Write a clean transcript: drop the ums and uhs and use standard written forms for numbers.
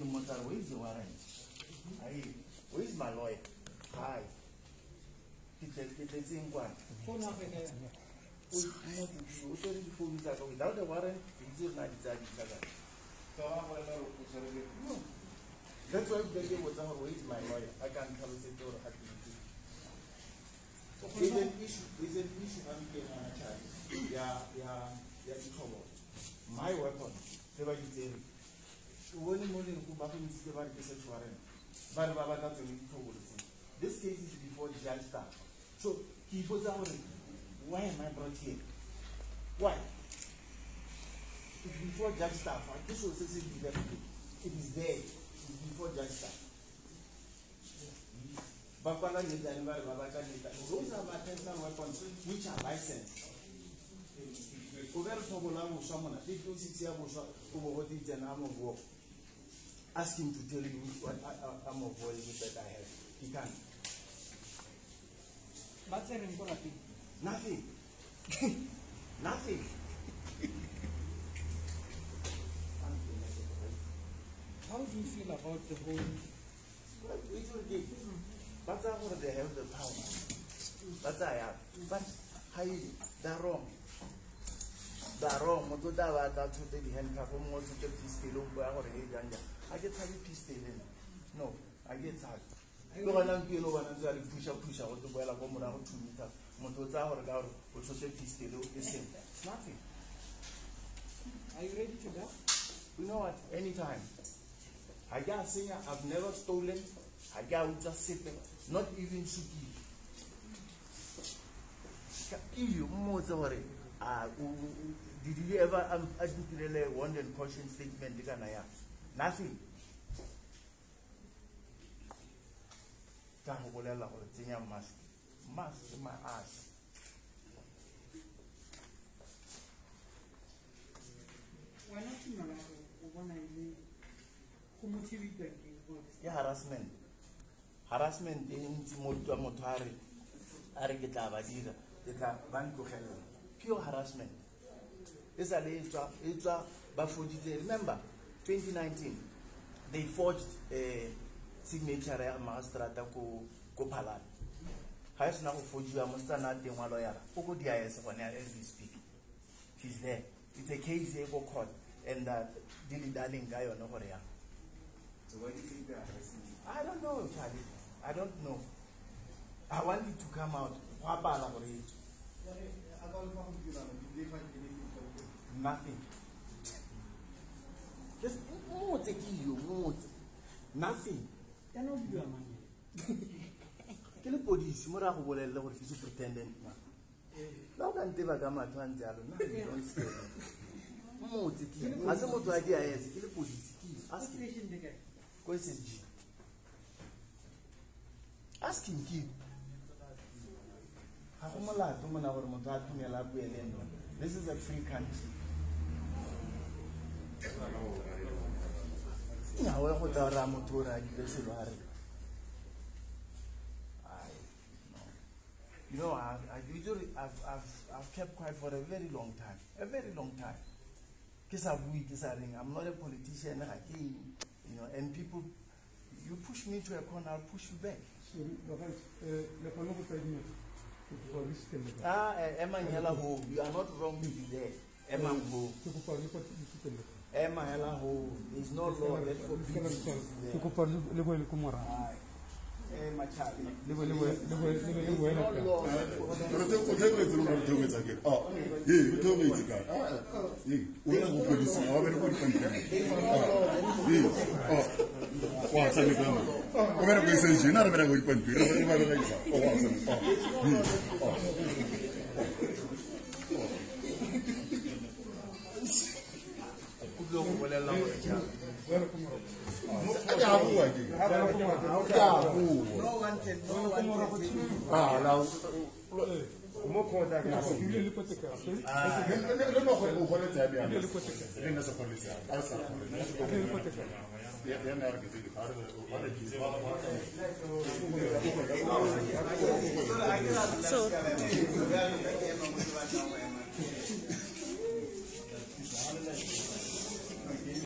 the motor, where is the warrant? Where is my lawyer? Hi. It's in one. Without the warrant, it's not that's why they was where is my lawyer? I can't tell you the activity. There's an issue I'm getting on a child. Yeah, trouble. My weapon, never you tell me. When you go back and see the warrant, but that's a trouble. This case is before the judge starts. So he goes out. Why am I brought here? Why? It's before judge staff. This was it is there. It's before judge staff. Those are artisanal weapons which are licensed. Ask him to tell you what arm of war that I have. He can't. Nothing. Nothing. How do you feel about the whole? It's okay. But they have the power. But I have. But they're wrong. They're wrong. I get tired of pistol. No, I get tired. Push out 2 meters. It's nothing. Are you ready to go? You know what? Anytime. I've never stolen. I just sit there. Not even Suki. Did you ever articulate a warrant and caution statement? Nothing. Mask in my ass. Why not you know yeah, harassment. Harassment means motari. Pure harassment. Remember, 2019, they forged a signature at Mastrata ko Palat. Has now forged a Mustana de Maloya. Oko DIS on as we speak. She's there. It's a case they go court and that Dilly Darling guy on over there. So why do you think they are arresting you? I don't know, Charlie. I don't know. I want it to come out. Nothing. Just nothing. Cannot do a man. Quelle police? Mora ko bolela gore ke superintendent ma. La ka nteba ka matho ntse a lona. Don't scare me. Motse ki. Ase motho a di a yetse ke le police ki. Ask Station the guy. Ko SSG. Ask him ki. Ha go molato mona gore motho a tumela buele ndo. This is a free country. No, I would have Ramotora. You know, I've kept quiet for a very long time. A very long time. I'm not a politician. You know, and people, you push me to a corner, I'll push you back. Emma Ho, you are not wrong to be there. Emma Ho. Emma Ho, there's no law that forbids you. My child. So